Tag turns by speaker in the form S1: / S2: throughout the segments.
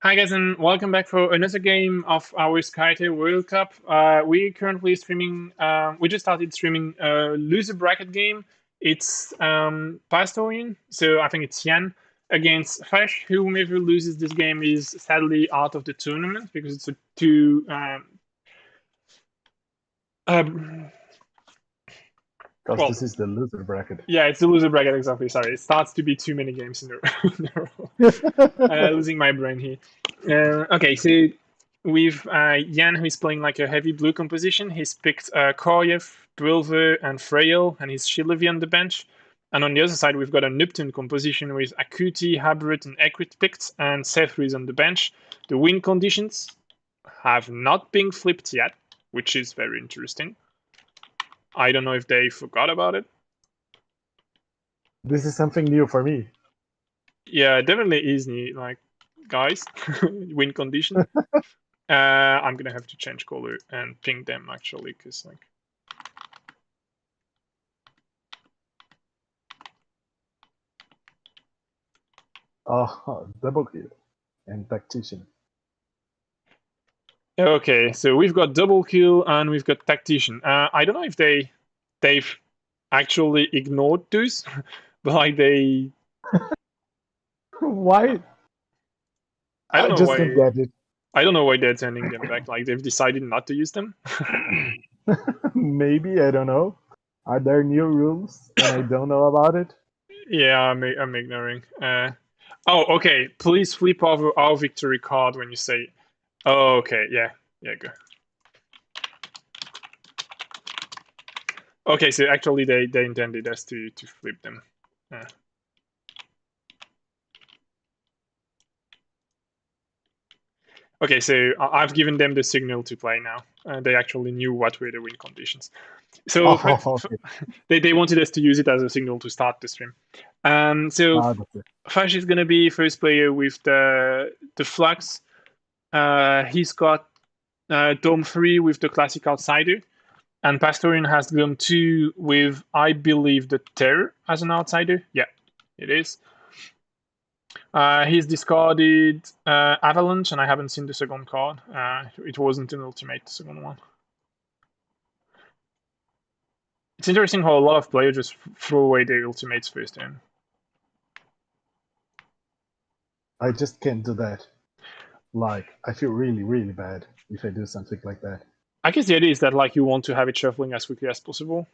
S1: Hi guys, and welcome back for another game of our Skytear World Cup. We currently streaming. We just started streaming a loser bracket game. It's Pastorian, so I think it's Yan against Fresh. Whomever loses this game is sadly out of the tournament because it's a two.
S2: Because
S1: Well,
S2: this is the loser bracket.
S1: yeah, it's the loser bracket exactly. Sorry, it starts to be too many games in a row. Losing my brain here. Okay, so with Jan, who is playing like a heavy blue composition, he's picked Koryev, Brilver, and Frail, and he's Shilovy on the bench. And on the other side, we've got a Nupton composition with Akuti, Habrit, and Ekrit picked, and Sethru is on the bench. The win conditions have not been flipped yet, which is very interesting. I don't know if they forgot about it.
S2: This is something new for me.
S1: Yeah, it definitely is new. Like, guys, win condition. I'm gonna have to change color and ping them actually, because like.
S2: Oh, double kill and tactician.
S1: Okay, so we've got double kill and we've got tactician. I don't know if they've actually ignored those, but like they.
S2: Why?
S1: I don't know
S2: just
S1: why.
S2: don't get it.
S1: I don't know why they're turning them back. Like they've decided not to use them.
S2: Maybe, I don't know. Are there new rules and I don't know about it?
S1: Yeah, I'm ignoring. Oh, okay. Please flip over our victory card when you say. Oh, okay. Yeah, go. Okay, so actually they intended us to flip them. Okay, so I've given them the signal to play now. They actually knew what were the win conditions. So
S2: okay.
S1: they wanted us to use it as a signal to start the stream. So Fash is going to be first player with the Flux. He's got Dome 3 with the Classic Outsider. And Pastorian has Dome 2 with, I believe, the Terror as an outsider. Yeah, it is. He's discarded Avalanche, and I haven't seen the second card. It wasn't an ultimate, the second one. It's interesting how a lot of players just throw away their ultimates first turn.
S2: I just can't do that. Like, I feel really, really bad if I do something like that.
S1: I guess the idea is that like you want to have it shuffling as quickly as possible.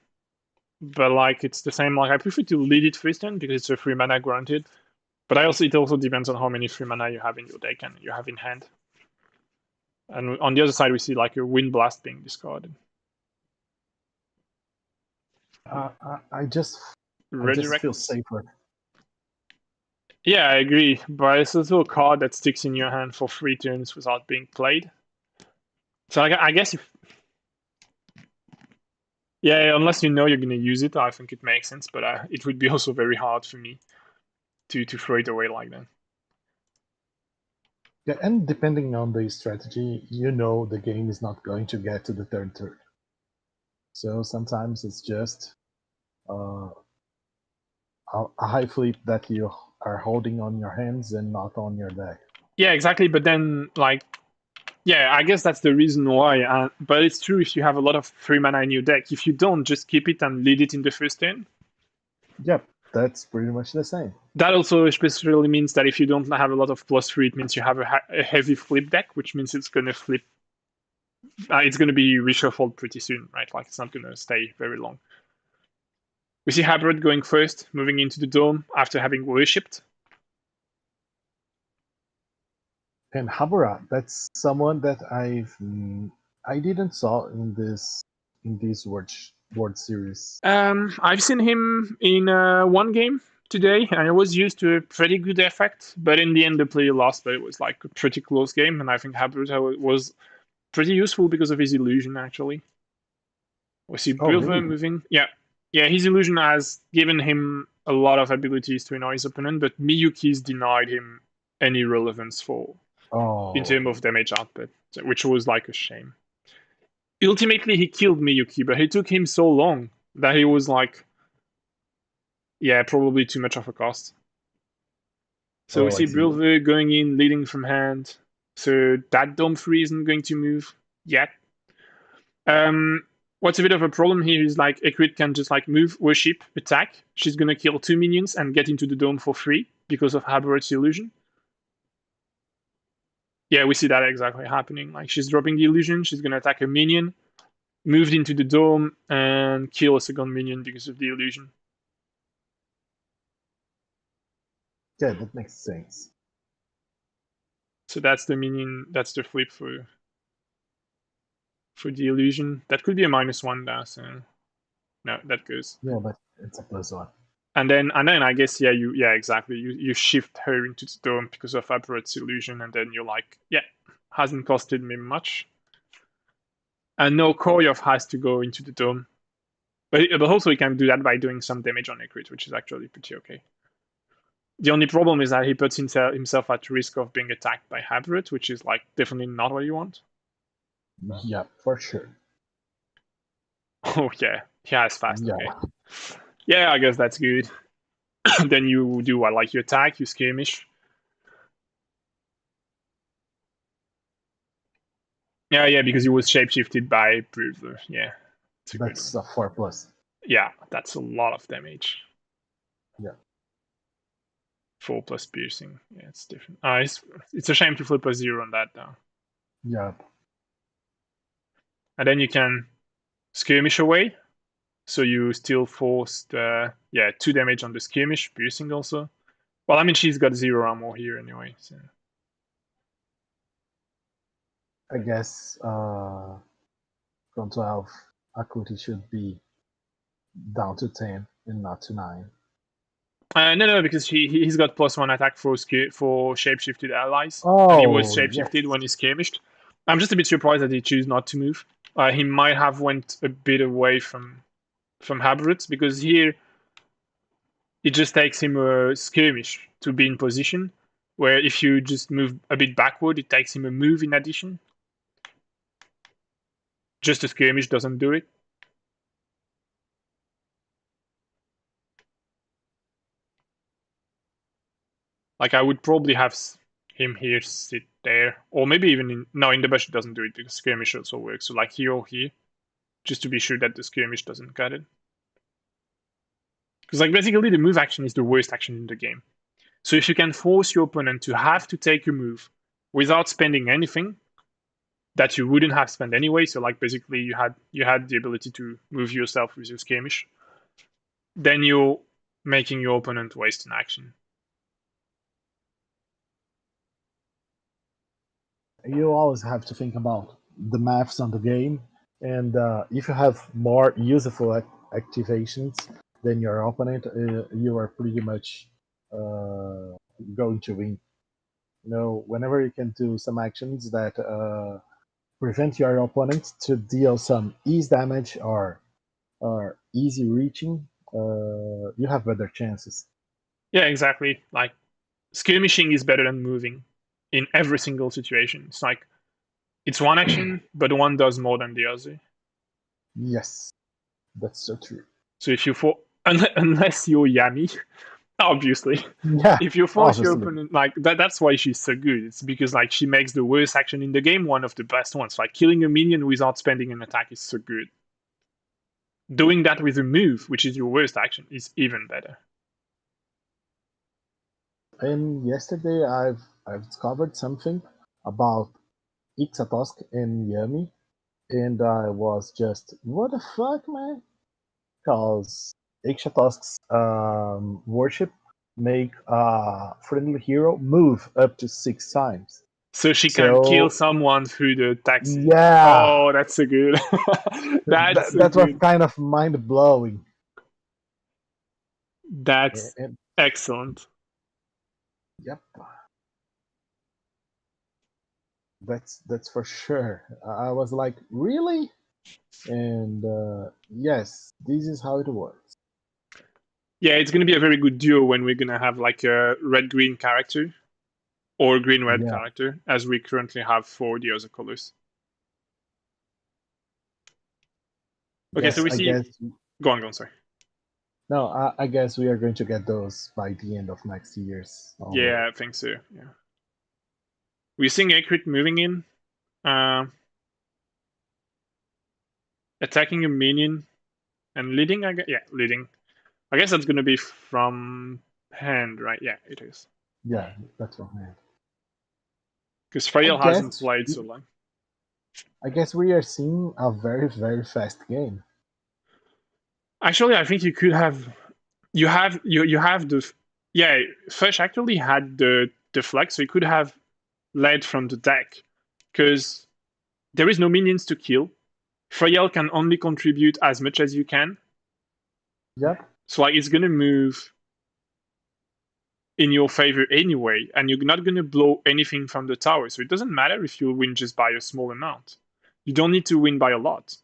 S1: But like it's the same, like I prefer to lead it first turn because it's a free mana granted. But it also depends on how many free mana you have in your deck and you have in hand. And on the other side, we see like a Wind Blast being discarded.
S2: I just feel safer.
S1: Yeah, I agree. But it's also a card that sticks in your hand for 3 turns without being played. So I guess if... Yeah, unless you know you're going to use it, I think it makes sense. But it would be also very hard for me to throw it away like that.
S2: Yeah, and depending on the strategy, you know the game is not going to get to the third turn. So sometimes it's just a high flip that you are holding on your hands and not on your deck.
S1: Yeah, exactly. But then, like, yeah, I guess that's the reason why. But it's true if you have a lot of 3 mana in your deck. If you don't, just keep it and lead it in the first turn.
S2: Yep, that's pretty much the same.
S1: That also especially means that if you don't have a lot of +3, it means you have a heavy flip deck, which means it's going to flip. It's going to be reshuffled pretty soon, right? Like it's not going to stay very long. We see Habrit going first, moving into the Dome after having worshipped.
S2: And Habura, that's someone that I didn't saw in this World Series.
S1: I've seen him in one game today, and it was used to a pretty good effect. But in the end, the player lost. But it was like a pretty close game, and I think Habura was pretty useful because of his illusion. Actually, we see Brilver moving. Yeah, his illusion has given him a lot of abilities to annoy his opponent, but Miyuki's denied him any relevance in terms of damage output, which was like a shame. Ultimately, he killed Miyuki, but it took him so long that he was like, yeah, probably too much of a cost. So we
S2: Oh, I
S1: see
S2: see.
S1: Brilver going in, leading from hand. So that Dome 3 isn't going to move yet. What's a bit of a problem here is like Ekrit can just like move, worship, attack. She's gonna kill 2 minions and get into the dome for free because of Haberot's illusion. Yeah, we see that exactly happening. Like she's dropping the illusion, she's gonna attack a minion, moved into the dome, and kill a second minion because of the illusion.
S2: Yeah, that makes sense.
S1: So that's the minion. That's the flip for the illusion. That could be a -1 there. So no, that goes.
S2: Yeah, but it's a +1.
S1: And then I guess exactly. You shift her into the dome because of Aberrate's illusion, and then you're like, yeah, hasn't costed me much. And no, Koryov has to go into the dome. But also he can do that by doing some damage on a crit, which is actually pretty okay. The only problem is that he puts himself at risk of being attacked by Haberate, which is like definitely not what you want.
S2: Yeah, for sure.
S1: Oh yeah, he has fast.
S2: Yeah.
S1: Okay. Yeah, I guess that's good. Then you do what? Like you attack, you skirmish. Yeah, because he was shapeshifted by Bruiser. Yeah, it's a good
S2: That's
S1: one.
S2: a 4+.
S1: Yeah, that's a lot of damage.
S2: Yeah.
S1: 4 plus piercing. Yeah, it's different. It's a shame to flip a 0 on that though.
S2: Yeah.
S1: And then you can skirmish away. So you still forced 2 damage on the skirmish, piercing also. Well, I mean she's got 0 armor here anyway. So.
S2: I guess from 12, acuity should be down to 10 and not to 9.
S1: No, because he's got +1 attack for shapeshifted allies, and he was
S2: Oh, yes.
S1: shapeshifted when he skirmished. I'm just a bit surprised that he chose not to move. He might have went a bit away from Haberutz, because here it just takes him a skirmish to be in position, where if you just move a bit backward, it takes him a move in addition. Just a skirmish doesn't do it. Like I would probably have him here sit there, or maybe even in the bush it doesn't do it because skirmish also works. So like here or here, just to be sure that the skirmish doesn't cut it. Because like basically the move action is the worst action in the game. So if you can force your opponent to have to take a move without spending anything that you wouldn't have spent anyway, so like basically you had the ability to move yourself with your skirmish, then you're making your opponent waste an action.
S2: You always have to think about the maths on the game, and if you have more useful activations than your opponent, you are pretty much going to win. You know, whenever you can do some actions that prevent your opponent to deal some ease damage or easy reaching, you have better chances.
S1: Yeah, exactly. Like skirmishing is better than moving in every single situation. It's like it's one action, but one does more than the other.
S2: Yes, that's so true.
S1: So if you unless you're Yami, obviously,
S2: Yeah,
S1: if you force your
S2: obviously.
S1: opponent like that's why she's so good. It's because like she makes the worst action in the game one of the best ones. Like killing a minion without spending an attack is so good. Doing that with a move, which is your worst action, is even better.
S2: And yesterday I've discovered something about Ixatosk and Yami, and I was just, what the fuck, man? Because Ixatosk's worship make a friendly hero move up to 6 times.
S1: So she can kill
S2: So
S1: someone through the taxi.
S2: yeah,
S1: Oh, that's so good. That's so
S2: that was
S1: good.
S2: kind of mind blowing.
S1: That's
S2: And
S1: excellent.
S2: yep, that's for sure. I was like, really? And yes, this is how it works.
S1: Yeah, it's going to be a very good duo when we're going to have like a red-green character or green-red
S2: Yeah.
S1: character, as we currently have for the other colors. Okay,
S2: Yes,
S1: so we
S2: I
S1: see.
S2: guess
S1: Go on, sorry.
S2: No, I guess we are going to get those by the end of next year's already.
S1: Yeah, I think so. Yeah, we're seeing Akrit moving in, uh, attacking a minion and leading. I guess. Yeah, leading. I guess that's gonna be from hand, right? Yeah, it is.
S2: Yeah, that's what I meant.
S1: Because
S2: I
S1: Frail hasn't
S2: guess
S1: played so long.
S2: I guess we are seeing a very very fast game.
S1: Actually, I think you could have. You have the. Yeah, Fish actually had the flex, so he could have led from the deck, because there is no minions to kill. Freyel can only contribute as much as you can,
S2: Yep.
S1: so like it's gonna move in your favor anyway, and you're not gonna blow anything from the tower. So it doesn't matter if you win just by a small amount. You don't need to win by a lot.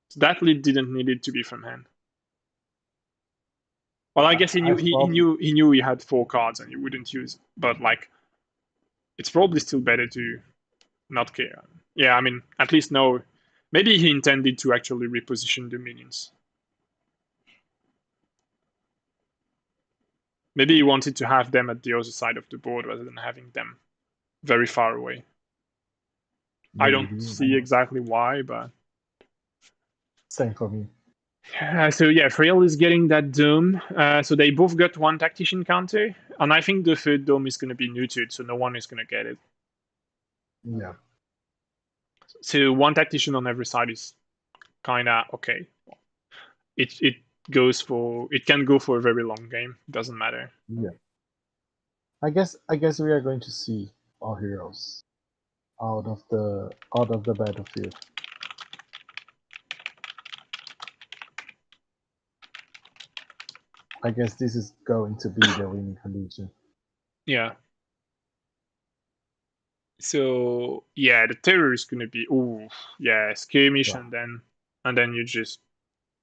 S1: So that lead didn't need it to be from hand. Well, I guess he knew
S2: I thought
S1: he knew he had 4 cards and he wouldn't use. But like, it's probably still better to not care. Yeah, I mean, at least know. Maybe he intended to actually reposition the minions. Maybe he wanted to have them at the other side of the board rather than having them very far away. I don't
S2: maybe
S1: see exactly why, but
S2: same for me.
S1: so yeah, Frail is getting that dome. So they both got 1 tactician counter, and I think the third dome is going to be neutered, so no one is going to get it.
S2: Yeah.
S1: So 1 tactician on every side is kind of okay. It goes for, it can go for a very long game. It doesn't matter.
S2: Yeah. I guess we are going to see our heroes out of the battlefield. I guess this is going to be the winning condition.
S1: Yeah. So yeah, the terror is going to be, oh yeah, skirmish,
S2: Yeah.
S1: and then you just,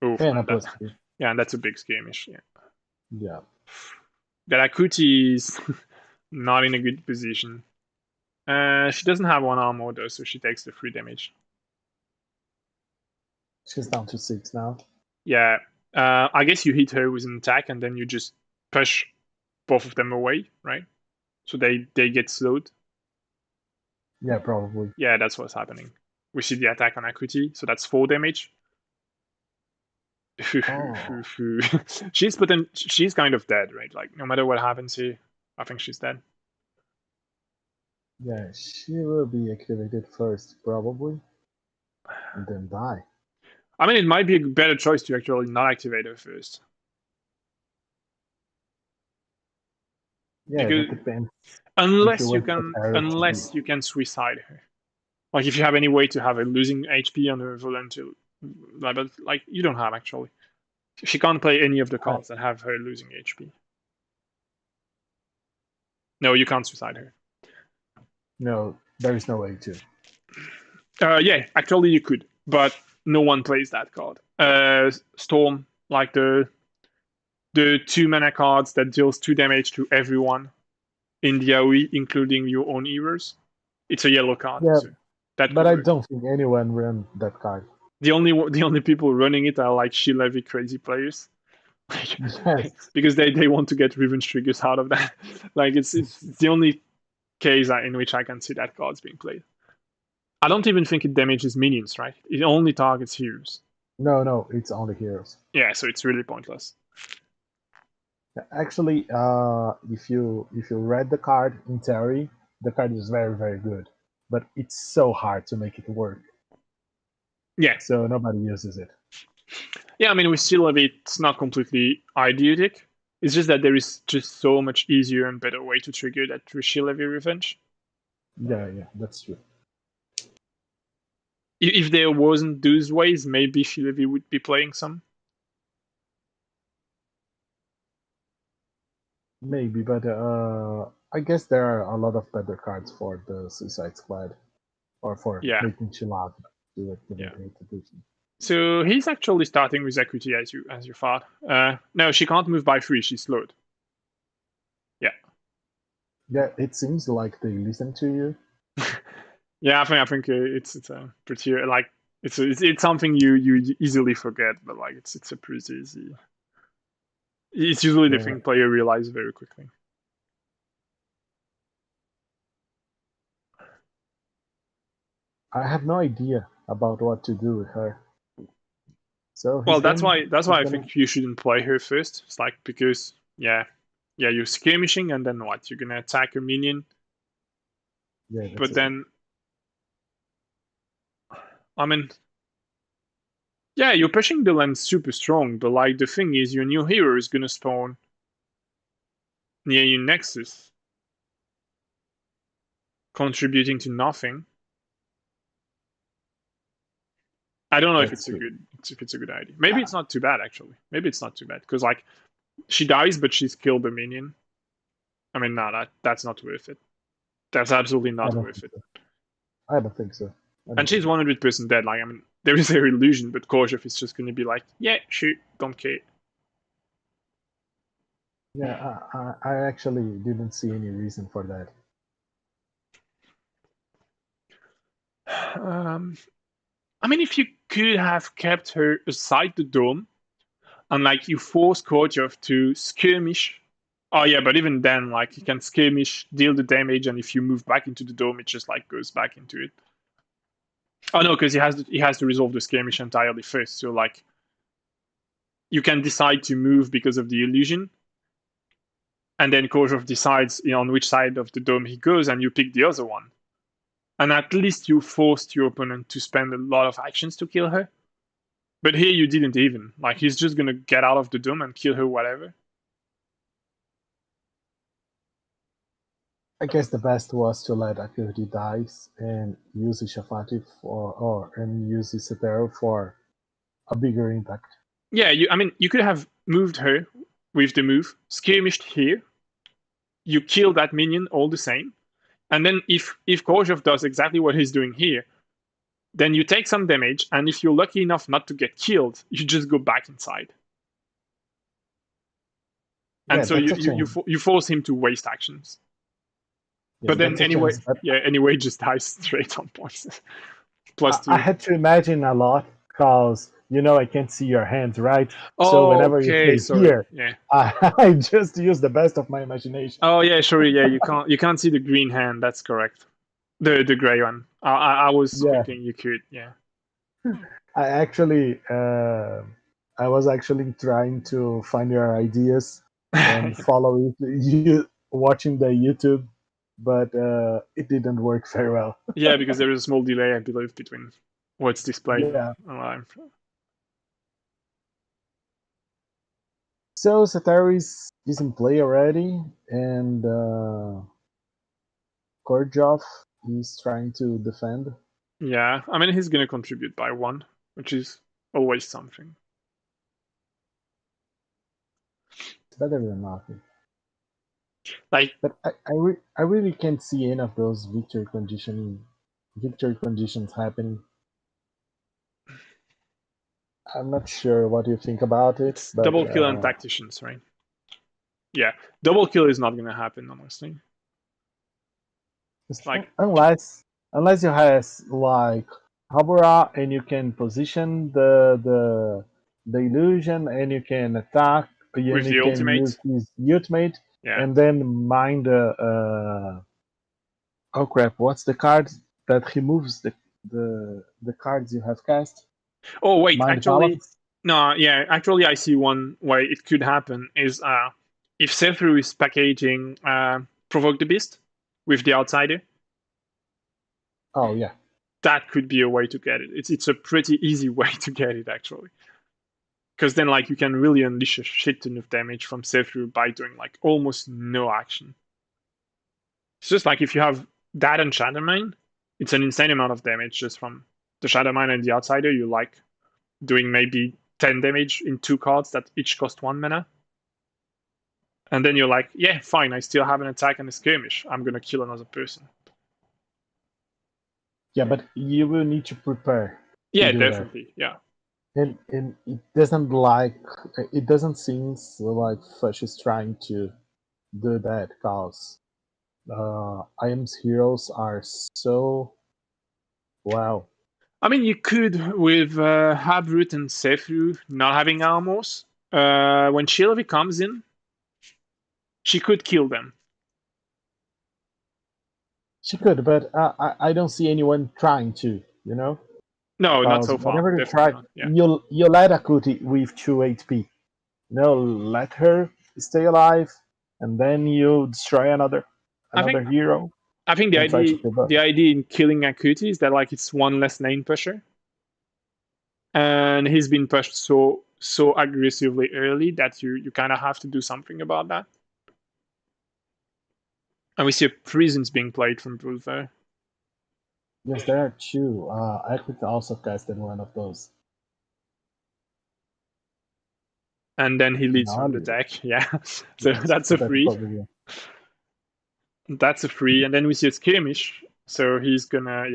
S1: oh,
S2: And a
S1: and that,
S2: +2.
S1: yeah, and that's a big skirmish. Yeah,
S2: Yeah.
S1: Galakuti is not in a good position. She doesn't have 1 armor though, so she takes the 3 damage.
S2: She's down to 6 now.
S1: Yeah, I guess you hit her with an attack and then you just push both of them away, right? So they get slowed.
S2: Yeah, probably.
S1: Yeah, that's what's happening. We see the attack on Akuti, so that's 4 damage.
S2: Oh.
S1: She's kind of dead, right? Like no matter what happens here, I think she's dead.
S2: Yeah, she will be activated first, probably, and then die.
S1: I mean, it might be a better choice to actually not activate her first.
S2: Yeah,
S1: Because
S2: that depends if you
S1: unless you
S2: want the
S1: can
S2: terror to be.
S1: unless you can suicide her. Like if you have any way to have a losing HP on her volunteer, but like you don't have actually. She can't play any of the
S2: I,
S1: cards that have her losing HP. No, you can't suicide her.
S2: no, there is no way to.
S1: Yeah, actually you could, but no one plays that card. Storm, like the 2 mana cards that deals 2 damage to everyone in the AoE, including your own heroes. It's a yellow card,
S2: Yeah,
S1: so that
S2: but
S1: could
S2: I
S1: work.
S2: don't think anyone ran that card.
S1: The only people running it are like she levy crazy players.
S2: Yes.
S1: Because they want to get revenge triggers out of that. Like it's the only case in which I can see that card's being played. I don't even think it damages minions, right? It only targets heroes.
S2: No, it's only heroes.
S1: Yeah, so it's really pointless.
S2: Actually, if you read the card in theory, the card is very very good, but it's so hard to make it work.
S1: Yeah,
S2: So nobody uses it.
S1: yeah. I mean, with Sea Levy, it's not completely idiotic. It's just that there is just so much easier and better way to trigger that through Sea Levy Revenge.
S2: Yeah, that's true.
S1: If there wasn't those ways, maybe Sea Levy would be playing some.
S2: Maybe, but I guess there are a lot of better cards for the Suicide Squad, or for
S1: Yeah,
S2: making Chilad to
S1: yeah.
S2: activate 8th edition.
S1: So he's actually starting with Equity as you thought. No, she can't move by 3. She's slowed. Yeah.
S2: Yeah, it seems like they listen to you.
S1: Yeah, I think it's pretty like It's something you easily forget, but like it's a pretty easy. It's usually the
S2: Yeah,
S1: thing player realize very quickly.
S2: I have no idea about what to do with her. So
S1: Well,
S2: he's gonna
S1: that's
S2: he's
S1: why I
S2: gonna
S1: think you shouldn't play her first. It's like because yeah, you're skirmishing and then what? You're gonna attack a minion,
S2: yeah, that's
S1: but
S2: it.
S1: then I mean yeah, you're pushing the land super strong, but like the thing is your new hero is gonna spawn near your nexus, contributing to nothing. I don't know
S2: That's true.
S1: if it's a good idea. Maybe
S2: I,
S1: it's not too bad actually. Maybe it's not too bad because like she dies, but she's killed the minion. I mean, no, that's not worth it. That's absolutely
S2: I
S1: not
S2: don't
S1: worth
S2: think
S1: it.
S2: so. I don't think so. I
S1: And
S2: don't think
S1: she's
S2: so.
S1: 100% dead. Like, I mean, there is her illusion, but Korshev is just going to be like, yeah, shoot, don't care.
S2: Yeah, I actually didn't see any reason for that.
S1: Um, I mean, if you could have kept her aside the dome, and like you force Korshev to skirmish. Oh yeah, but even then, like he can skirmish, deal the damage, and if you move back into the dome, it just like goes back into it. Oh no, because he has to resolve the skirmish entirely first. So like you can decide to move because of the illusion, and then Korzhov decides on which side of the dome he goes, and you pick the other one. And at least you forced your opponent to spend a lot of actions to kill her. But here you didn't even. Like he's just gonna get out of the dome and kill her whatever.
S2: I guess the best was to let Akurdi dies and use Ishafati for or and use Isotero for a bigger impact.
S1: Yeah, I mean you could have moved her with the move, skirmished here, you kill that minion all the same. And then if Korzhov does exactly what he's doing here, then you take some damage, and if you're lucky enough not to get killed, you just go back inside. And
S2: Yeah,
S1: so
S2: that's a change.
S1: you force him to waste actions.
S2: Yes,
S1: But then
S2: that's a
S1: anyway,
S2: change. But
S1: yeah, anyway, just dies straight on points. Plus
S2: I
S1: two.
S2: had to imagine a lot because I can't see your hands, right? So
S1: Oh,
S2: whenever you
S1: okay,
S2: say
S1: sorry.
S2: here,
S1: Yeah.
S2: I just use the best of my imagination.
S1: Oh yeah, sure. Yeah, you can't see the green hand. That's correct. The gray one. I was
S2: Yeah,
S1: thinking you could. Yeah.
S2: I actually, I was actually trying to find your ideas and follow it, you watching the YouTube, but it didn't work very well.
S1: Yeah, because there is a small delay, I believe, between what's displayed
S2: Yeah.
S1: online.
S2: So Sataris is in play already, and Korjov is trying to defend.
S1: Yeah, I mean he's gonna contribute by one, which is always something.
S2: It's better than nothing.
S1: Like
S2: But I really can't see any of those victory conditions happening. I'm not sure what you think about it,
S1: it's
S2: but
S1: double kill and tacticians, right? Yeah, double kill is not gonna happen honestly. Like
S2: unless you have like Habura and you can position the illusion and you can attack and
S1: with
S2: you
S1: the
S2: can use
S1: ultimate,
S2: his ultimate
S1: yeah.
S2: and then mine the oh crap, what's the card that removes the cards you have cast?
S1: Oh wait,
S2: Mind
S1: actually,
S2: balance?
S1: no, yeah, actually, I see one way it could happen is if Sethru is packaging provoke the beast with the outsider,
S2: Oh yeah.
S1: that could be a way to get it. It's a pretty easy way to get it actually, because then like you can really unleash a shit ton of damage from Sethru by doing like almost no action. It's just like if you have that and Shadowmine, it's an insane amount of damage just from the Shadowmine and the outsider. You like doing maybe 10 damage in two cards that each cost one mana. And then you're like, yeah, fine, I still have an attack and a skirmish. I'm gonna kill another person.
S2: Yeah, but you will need to prepare to
S1: Yeah,
S2: do that.
S1: definitely. Yeah.
S2: And it doesn't seem like Fush is trying to do that because IM's heroes are so wow.
S1: I mean, you could with Habrut and Sefu not having armors. When Shilvi comes in, she could kill them.
S2: She could, but I don't see anyone trying to. You know,
S1: No, not
S2: because
S1: so far.
S2: whenever you
S1: Definitely
S2: try,
S1: not. Yeah.
S2: you let Akuti with 2 HP. No, let her stay alive, and then you destroy
S1: I think
S2: another hero
S1: I think
S2: and try to kill
S1: the
S2: her.
S1: idea in killing Akuti is that like it's one less lane pusher, and he's been pushed so aggressively early that you kind of have to do something about that. And we see prisons being played from Bruce there.
S2: Yes, there are two. Equity also casted one of those.
S1: And then he leads from the
S2: Finale.
S1: deck. Yeah. So
S2: Yes,
S1: that's a
S2: that's
S1: free.
S2: probably
S1: That's a free. And then we see a skirmish. So he's gonna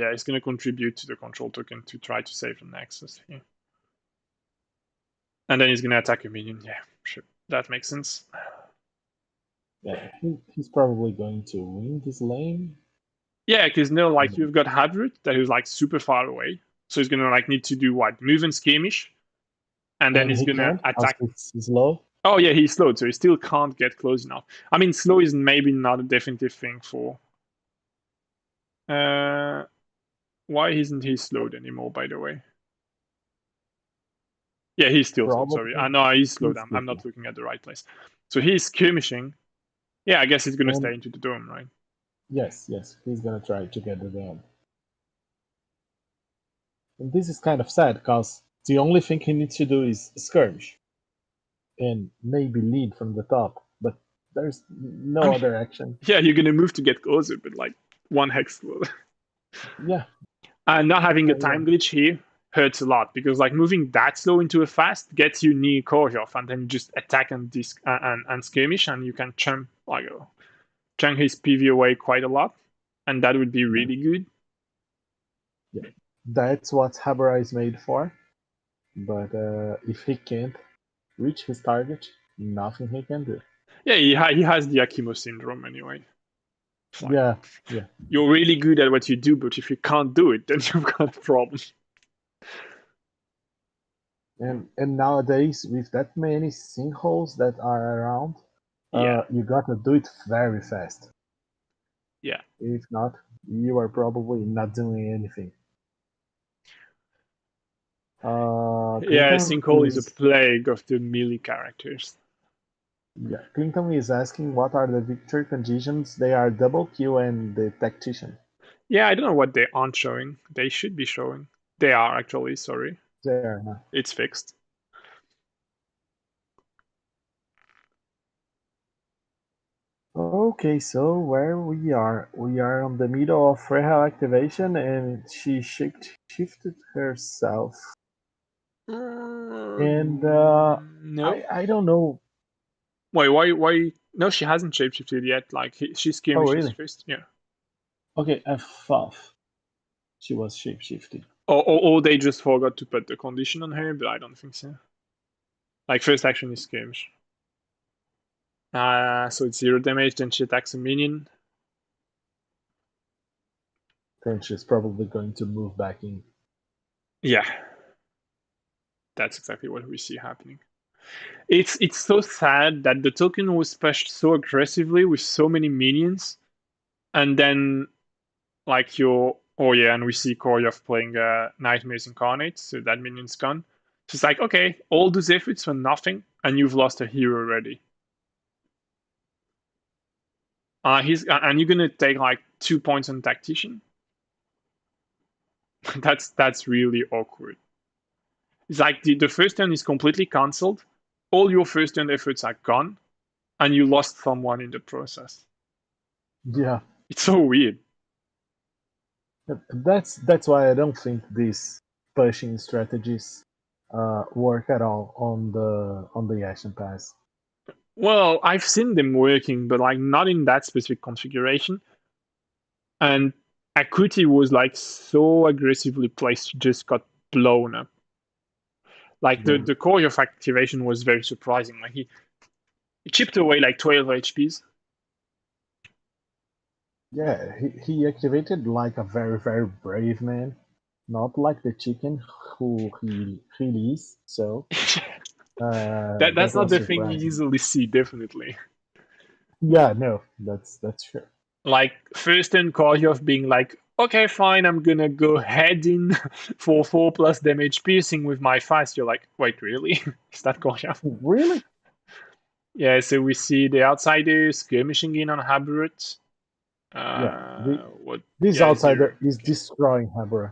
S1: contribute to the control token to try to save the Nexus here. And then he's gonna attack a minion. Yeah, sure. That makes sense.
S2: yeah. He's probably going to win this lane.
S1: Yeah, because no, like you've got Hadrut that is like super far away. So he's gonna like need to do what? Move and skirmish. And then
S2: And
S1: he's
S2: he
S1: gonna
S2: can't because
S1: attack.
S2: it's slow.
S1: Oh yeah, he's slowed, so he still can't get close enough. I mean, slow is maybe not a definitive thing for. Why isn't he slowed anymore? By the way. Yeah, he's still slowed. Sorry,
S2: Probably
S1: no, he's slowed.
S2: he's
S1: I'm
S2: sleeping.
S1: not looking at the right place. So he's skirmishing. Yeah, I guess he's gonna
S2: And
S1: stay into the dome, right?
S2: yes, he's gonna try to get the dome. And this is kind of sad because the only thing he needs to do is skirmish and maybe lead from the top, but there's
S1: I
S2: no
S1: mean,
S2: other action.
S1: yeah, you're gonna move to get closer, but like one hex slow.
S2: Yeah,
S1: And not having a
S2: yeah,
S1: time glitch here hurts a lot because like moving that slow into a fast gets you near Korjov, and then you just attack and skirmish, and you can chunk his PV away quite a lot, and that would be
S2: yeah,
S1: really good.
S2: yeah. That's what Habara is made for. But if he can't reach his target, nothing he can do.
S1: Yeah, he has the Akimo syndrome anyway. It's like
S2: Yeah, yeah.
S1: you're really good at what you do, but if you can't do it, then you've got a problem.
S2: And nowadays with that many sinkholes that are around,
S1: Yeah,
S2: you gotta do it very fast.
S1: yeah,
S2: If not, you are probably not doing anything.
S1: yeah.
S2: Clinton
S1: Sinkhole is a
S2: is
S1: plague of the melee characters.
S2: yeah, Clinton is asking what are the victory conditions. They are double kill and the tactician.
S1: Yeah, I don't know what they aren't showing. They should be showing. They are actually. Sorry,
S2: There now.
S1: it's fixed.
S2: Okay, so where we are on the middle of Frehel activation, and she shifted herself, and
S1: No.
S2: I don't know.
S1: Wait, why? No, she hasn't shapeshifted yet. Like she
S2: Oh
S1: skirmishes
S2: really?
S1: first. Yeah.
S2: Okay, I thought she was shapeshifting.
S1: Or they just forgot to put the condition on her, but I don't think so. Like first action is skirmish. So it's 0 damage. Then she attacks a minion.
S2: Then she's probably going to move back in.
S1: Yeah, that's exactly what we see happening. It's so sad that the token was pushed so aggressively with so many minions, and then like your oh yeah, and we see Koryov playing Nightmares Incarnate, so that minion's gone. So it's like okay, all those efforts for nothing, and you've lost a hero already. And you're gonna take like 2 points on Tactician. That's really awkward. It's like the first turn is completely cancelled. All your first turn efforts are gone, and you lost someone in the process.
S2: Yeah,
S1: It's so weird.
S2: that's why I don't think these pushing strategies work at all on the action pass.
S1: Well, I've seen them working, but like not in that specific configuration. And Akuti was like so aggressively placed, she just got blown up. Like
S2: Yeah,
S1: the core of activation was very surprising. Like he chipped away like 12 HPs.
S2: yeah. He activated like a very brave man. not like the chicken who he released. So that
S1: That's not
S2: was
S1: the thing you
S2: surprising.
S1: easily see, definitely.
S2: Yeah, no, that's true.
S1: Like first turn Koryov being like, okay, fine, I'm gonna go head in for 4+ damage piercing with my fast. You're like, wait, really? Is that Koryov?
S2: Really?
S1: Yeah, so we see the outsider skirmishing in on Haberut.
S2: Yeah.
S1: What?
S2: This
S1: Yeah, zero.
S2: outsider is
S1: Okay.
S2: destroying Habura.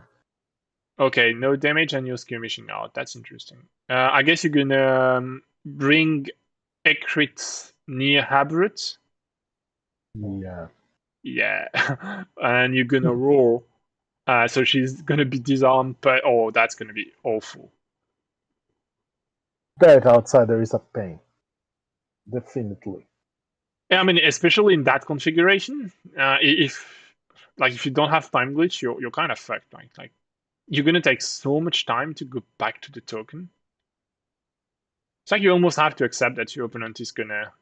S1: Okay, no damage and you're skirmishing out. That's interesting. I guess you're gonna bring Ekrit near Haberut.
S2: Yeah.
S1: Yeah, and you're gonna roar. So she's gonna be disarmed, but oh, that's gonna be awful.
S2: That outsider is a pain. Definitely.
S1: Yeah, I mean, especially in that configuration, if like if you don't have time glitch, you're kind of fucked. Right? Like you're gonna take so much time to go back to the token. It's like you almost have to accept that your opponent is gonna.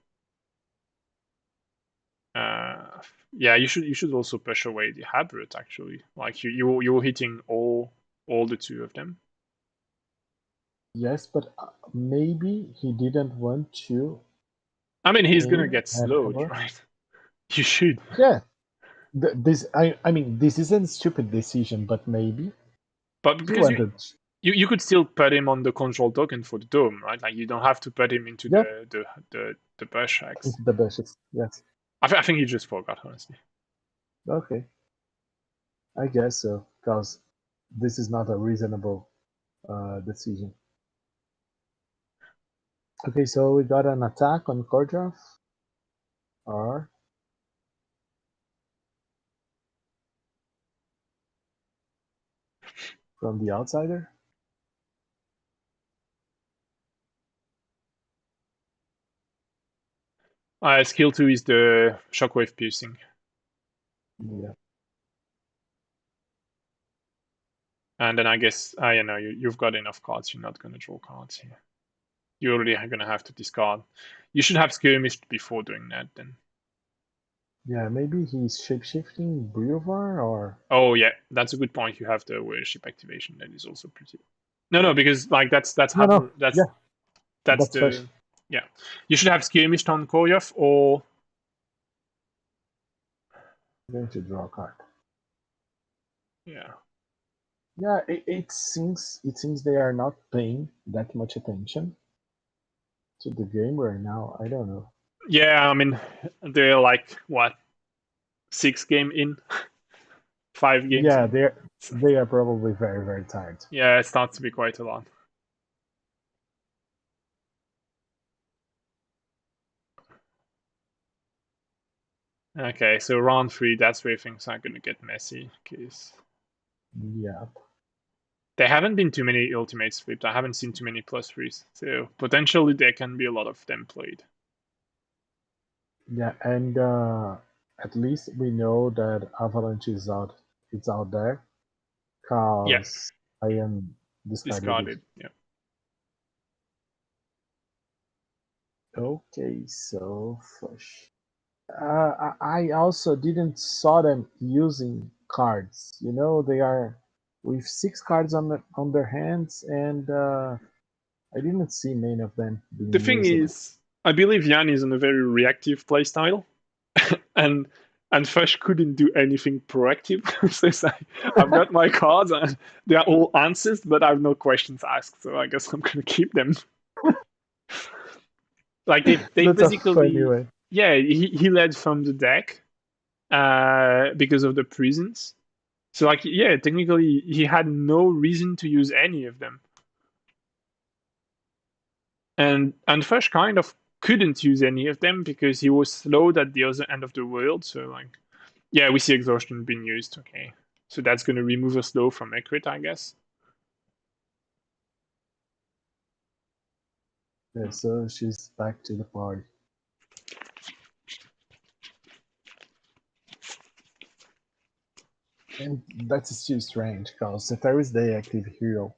S1: Yeah, you should also push away the Habrit actually. Like you're hitting all the two of them.
S2: Yes, but maybe he didn't want to
S1: I mean, he's gonna
S2: aim
S1: get
S2: at
S1: slowed,
S2: Habura.
S1: right? You should.
S2: Yeah. This I mean this isn't a stupid decision, but maybe
S1: But
S2: he
S1: because
S2: wanted.
S1: you could still put him on the control token for the dome, right? Like you don't have to put him into
S2: Yeah,
S1: the bush X.
S2: into the bushes. Yes.
S1: I think he just forgot, honestly.
S2: Okay. I guess so, because this is not a reasonable decision. Okay, so we got an attack on Kordrov. R from the outsider.
S1: Skill 2 is the shockwave piercing.
S2: Yeah.
S1: And then I guess, you know, you've got enough cards. You're not going to draw cards here. You're already going to have to discard. You should have skirmished before doing that then.
S2: Yeah, maybe he's shapeshifting Briovar or.
S1: Oh, yeah, that's a good point. You have the worship activation. That is also pretty. No, because like that's
S2: No, no.
S1: that's
S2: Yeah,
S1: that's
S2: that's fresh.
S1: the yeah. You should have skirmished on Koryov or
S2: I'm going to draw a card.
S1: yeah.
S2: Yeah, it seems they are not paying that much attention to the game right now. I don't know.
S1: Yeah, I mean, they're like what 6 game in, 5 games
S2: Yeah,
S1: in.
S2: they're
S1: So,
S2: they are probably very very tired.
S1: yeah, it starts to be quite a lot. Okay, so round 3, that's where things are gonna get messy because
S2: Yeah,
S1: there haven't been too many ultimates flipped. I haven't seen too many +3s, so potentially there can be a lot of them played.
S2: yeah, and at least we know that Avalanche is out. It's out there,
S1: Yeah,
S2: cause I am discarded it.
S1: discarded. Yeah.
S2: Okay, so fresh. I also didn't saw them using cards. You know, they are with 6 cards on their hands, and I didn't see many of them
S1: The
S2: being
S1: thing
S2: used.
S1: is, I believe Jan is on a very reactive playstyle, and Fesh couldn't do anything proactive. So it's like, I've got my cards and they are all answers, but I have no questions asked. So I guess I'm gonna keep them. Like they
S2: That's a funny
S1: basically,
S2: way.
S1: yeah, he led from the deck because of the prisons. So like, yeah, technically he had no reason to use any of them, and Fesh kind of couldn't use any of them because he was slowed at the other end of the world. So like, yeah, we see exhaustion being used. Okay, so that's going to remove a slow from Ekrit, I guess.
S2: Yeah, so she's back to the party. And that's still strange, because Ceteris is the active hero.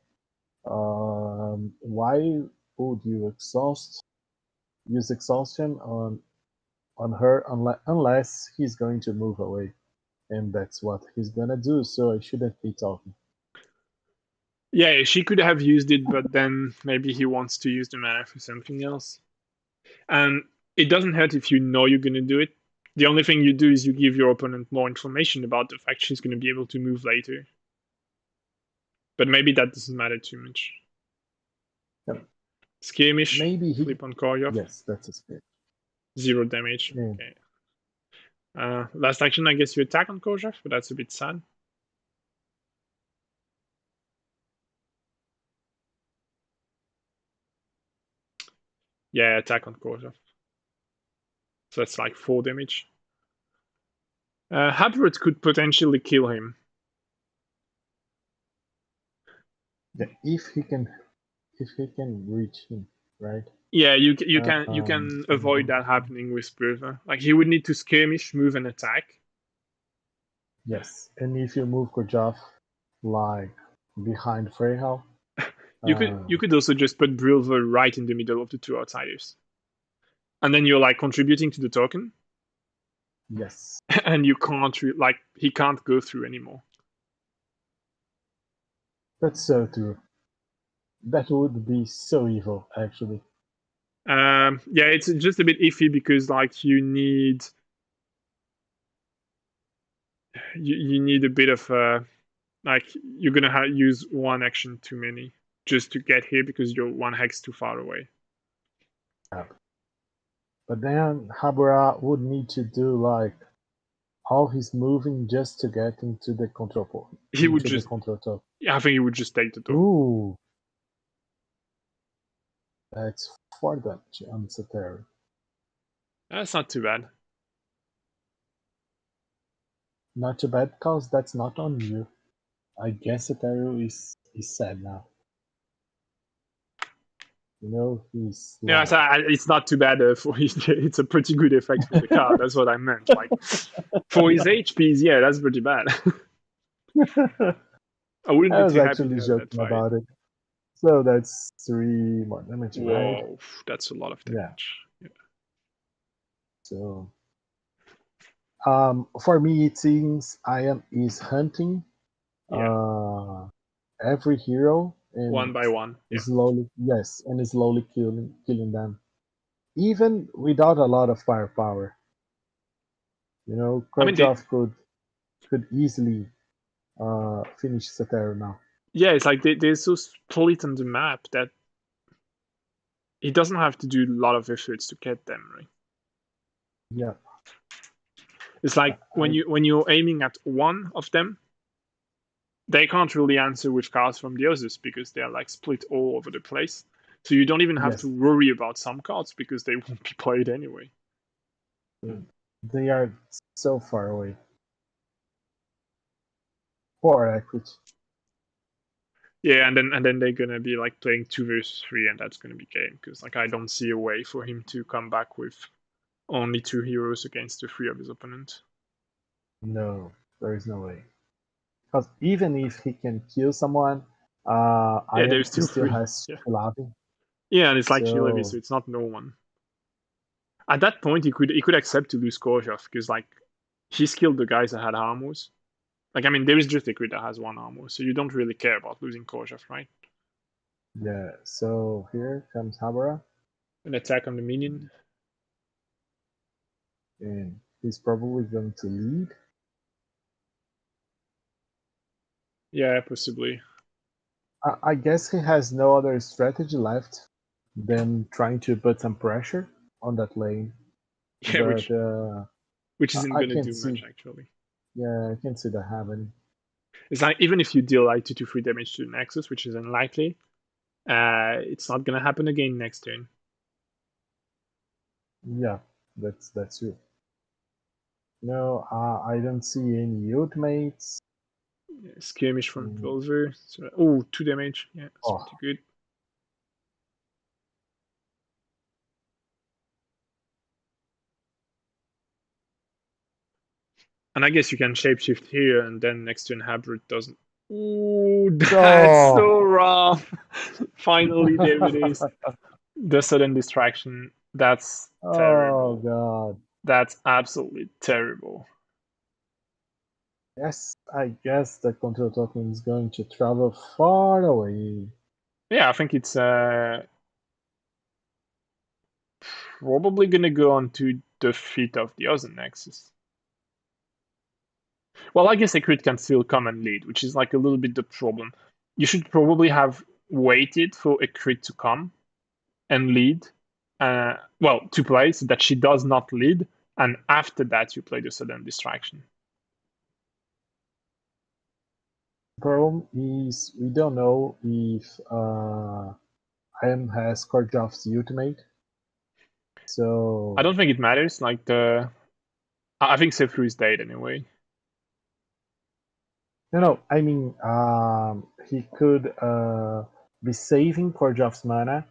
S2: Why would you use exhaustion on her unless he's going to move away? And that's what he's gonna do, so I shouldn't be talking.
S1: Yeah, she could have used it, but then maybe he wants to use the mana for something else. And it doesn't hurt if you know you're going to do it. The only thing you do is you give your opponent more information about the fact she's going to be able to move later. But maybe that doesn't matter too much.
S2: Yep.
S1: Skirmish,
S2: Maybe he.
S1: flip on Koryov.
S2: Yes, that's a skirmish.
S1: 0 damage.
S2: Yeah.
S1: Okay. Last action, I guess you attack on Koryov, but that's a bit sad. Yeah, attack on Koryov. So that's like 4 damage. Habrut could potentially kill him.
S2: Yeah, if he can reach him, right?
S1: Yeah, you can avoid that happening with Brother. Like he would need to skirmish, move, and attack.
S2: Yes, and if you move Kojaf like behind Freyhal,
S1: you could also just put Brilver right in the middle of the two outsiders, and then you're like contributing to the token.
S2: Yes,
S1: and you can't like he can't go through anymore.
S2: That's so true. That would be so evil, actually.
S1: Yeah, it's just a bit iffy because like you need a bit of like you're gonna use one action too many just to get here because you're one hex too far away.
S2: Yeah. But then Habura would need to do like all his moving just to get into the control point.
S1: He would just
S2: control top.
S1: Yeah, I think he would just take the top.
S2: Ooh, that's 4 damage on Skytear.
S1: That's not too bad.
S2: Not too bad because that's not on you. I guess Skytear is sad now. You know, he's
S1: yeah, so it's not too bad for it's a pretty good effect for the card. That's what I meant. Like for his HPs, yeah, that's pretty bad. I wouldn't be too happy
S2: actually joking about it. So that's 3 more damage, right?
S1: Whoa, that's a lot of damage. Yeah.
S2: So, for me, it seems Ian is hunting every hero and
S1: one by one,
S2: slowly, and slowly killing them, even without a lot of firepower. You know, Kravchov could easily finish Skytear now.
S1: Yeah, it's like they're so split on the map that he doesn't have to do a lot of efforts to get them, right?
S2: Yeah.
S1: It's like when you're aiming at one of them, they can't really answer with cards from the others because they're like split all over the place. So you don't even have to worry about some cards because they won't be played anyway.
S2: They are so far away. Poor equity.
S1: Yeah, and then they're gonna be like playing 2 versus 3, and that's gonna be game because like I don't see a way for him to come back with only 2 heroes against the 3 of his opponent.
S2: No, there is no way. Because even if he can kill someone,
S1: there's
S2: still has Shilavi.
S1: Yeah, and it's like Shilavi, so it's not no one. At that point, he could accept to lose Koryov because like he's killed the guys that had armors. Like I mean, there is just a crit that has 1 armor, so you don't really care about losing Koryov, right?
S2: Yeah. So here comes Habura.
S1: An attack on the minion.
S2: And he's probably going to lead.
S1: Yeah, possibly.
S2: I guess he has no other strategy left than trying to put some pressure on that lane.
S1: Yeah,
S2: but,
S1: which isn't going to do much, actually.
S2: Yeah, I can see that happening.
S1: It's like, even if you deal like 2 to 3 damage to the Nexus, which is unlikely, it's not going to happen again next turn.
S2: Yeah, that's true. No, I don't see any ultimates.
S1: Yeah, skirmish from Volver. So, 2 damage. Yeah, that's pretty good. And I guess you can shapeshift here, and then next turn Habrut doesn't. Ooh, that's so rough. Finally, there it is. The sudden distraction. That's terrible.
S2: Oh, God.
S1: That's absolutely terrible.
S2: Yes, I guess the control token is going to travel far away.
S1: Yeah, I think it's probably gonna go on to the feet of the other Nexus. Well, I guess a crit can still come and lead, which is like a little bit the problem. You should probably have waited for a crit to come and lead, well, to play so that she does not lead, and after that you play the sudden distraction.
S2: The problem is we don't know if Iron has Korjov's ultimate. So
S1: I don't think it matters. Like I think Sefru is dead anyway.
S2: no, I mean he could be saving Korjov's mana,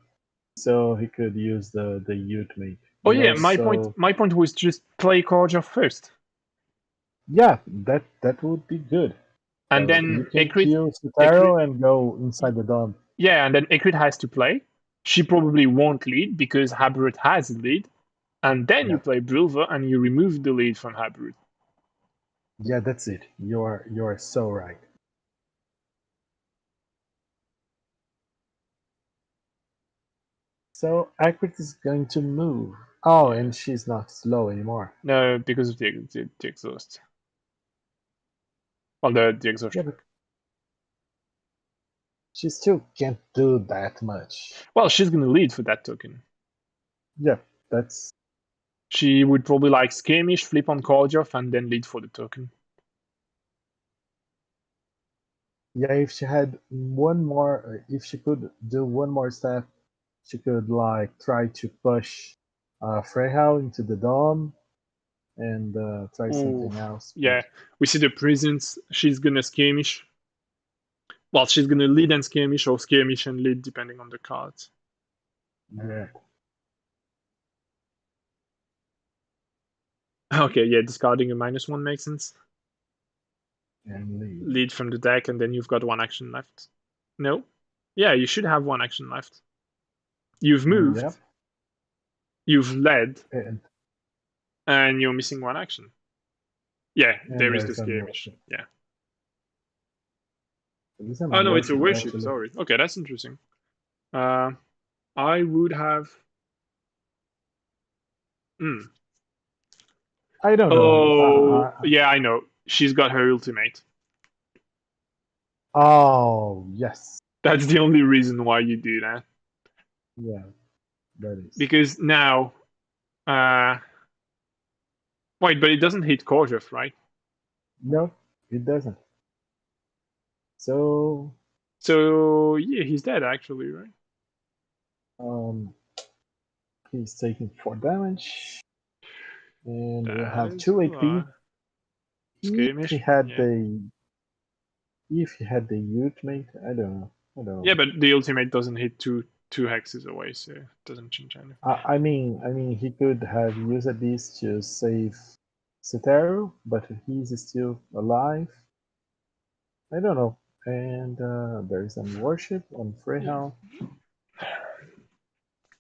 S2: so he could use the ultimate.
S1: Oh
S2: But
S1: yeah, my point.
S2: also,
S1: My point was just play Korjov first,
S2: yeah, that would be good.
S1: and
S2: You
S1: then
S2: can
S1: Ekrit.
S2: kill Sutaro and go inside the dome.
S1: Yeah, and then Ekrit has to play. She probably won't lead because Haberut has a lead, and then you
S2: Yeah.
S1: play Brulva and you remove the lead from Haberut.
S2: Yeah, that's it. You're so right. So Akrit is going to move. Oh,
S1: Yeah.
S2: and she's not slow anymore.
S1: No, because of the exhaust. Well, the
S2: Yeah,
S1: exhaustion.
S2: but she still can't do that much.
S1: Well, she's gonna lead for that token.
S2: Yeah, that's
S1: She would probably like skirmish, flip on Korjov, and then lead for the token.
S2: yeah. If she had one more, if she could do one more step, she could like try to push Freyhau into the dome and try
S1: Ooh,
S2: something else. But
S1: yeah. We see the presence. She's gonna skirmish. Well, she's gonna lead and skirmish, or skirmish and lead, depending on the cards.
S2: yeah,
S1: Okay, yeah, discarding a -1 makes sense.
S2: and leave.
S1: Lead from the deck, and then you've got one action left. No? Yeah, you should have one action left. You've
S2: Yep,
S1: moved, you've led,
S2: and
S1: and you're missing one action. Yeah, there is the
S2: there's a
S1: skirmish.
S2: worship.
S1: Yeah.
S2: There's a
S1: Oh no, it's a
S2: worship
S1: worship.
S2: actually.
S1: Sorry. Okay, that's interesting. I would have. Hmm.
S2: I don't know.
S1: Oh, yeah, I know. She's got her ultimate.
S2: Oh yes,
S1: That's the only reason why you do that.
S2: yeah, that is.
S1: Because now, uh, wait, but it doesn't hit Korjov, right?
S2: No, it doesn't. So
S1: So yeah, he's dead actually, right?
S2: um, he's taking 4 damage, and we'll
S1: That
S2: have
S1: is a
S2: 2 AP.
S1: lot.
S2: If he
S1: Skirmish,
S2: had
S1: yeah.
S2: the ultimate, I don't know.
S1: Yeah, but the ultimate doesn't hit two hexes away, so it doesn't change anything.
S2: I mean, he could have used this to save Setaru, but he's still alive. I don't know. And there is some worship on Freyhau.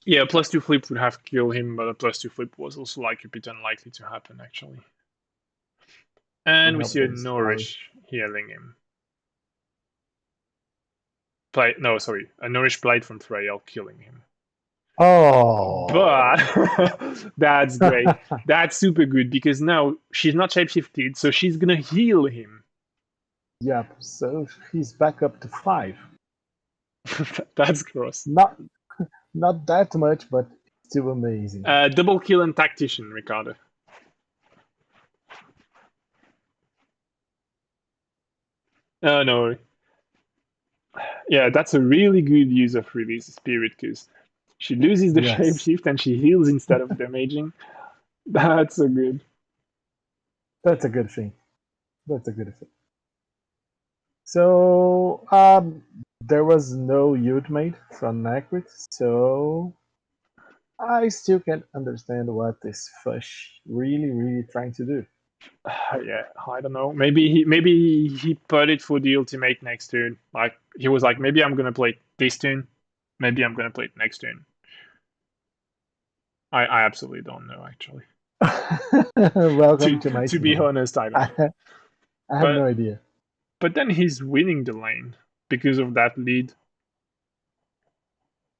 S1: Yeah, +2 flip would have killed him, but a +2 flip was also like a bit unlikely to happen actually. And
S2: I
S1: we
S2: hope
S1: see a
S2: there is
S1: Nourish healing him. Play no, sorry, a Nourish Blade from Thrayel killing him.
S2: Oh,
S1: But that's great. That's super good because now she's not shapeshifted, so she's gonna heal him.
S2: yep. So he's back up to 5.
S1: That's gross.
S2: Not that much, but still amazing.
S1: Double kill and Tactician, Ricardo. Oh no. Yeah, that's a really good use of Release Spirit because she loses the
S2: Yes,
S1: shapeshift and she heals instead of damaging. That's so good.
S2: that's a good thing. That's a good thing. So there was no ultimate from Necrit, so I still can't understand what this Fush really trying to do.
S1: Yeah, I don't know. Maybe he put it for the ultimate next turn. Like he was like, maybe I'm gonna play this turn, maybe I'm gonna play it next turn. I absolutely don't know actually.
S2: Welcome
S1: To
S2: to my
S1: to be
S2: team.
S1: honest, I don't
S2: I,
S1: know.
S2: I have
S1: But
S2: no idea.
S1: but then he's winning the lane because of that lead.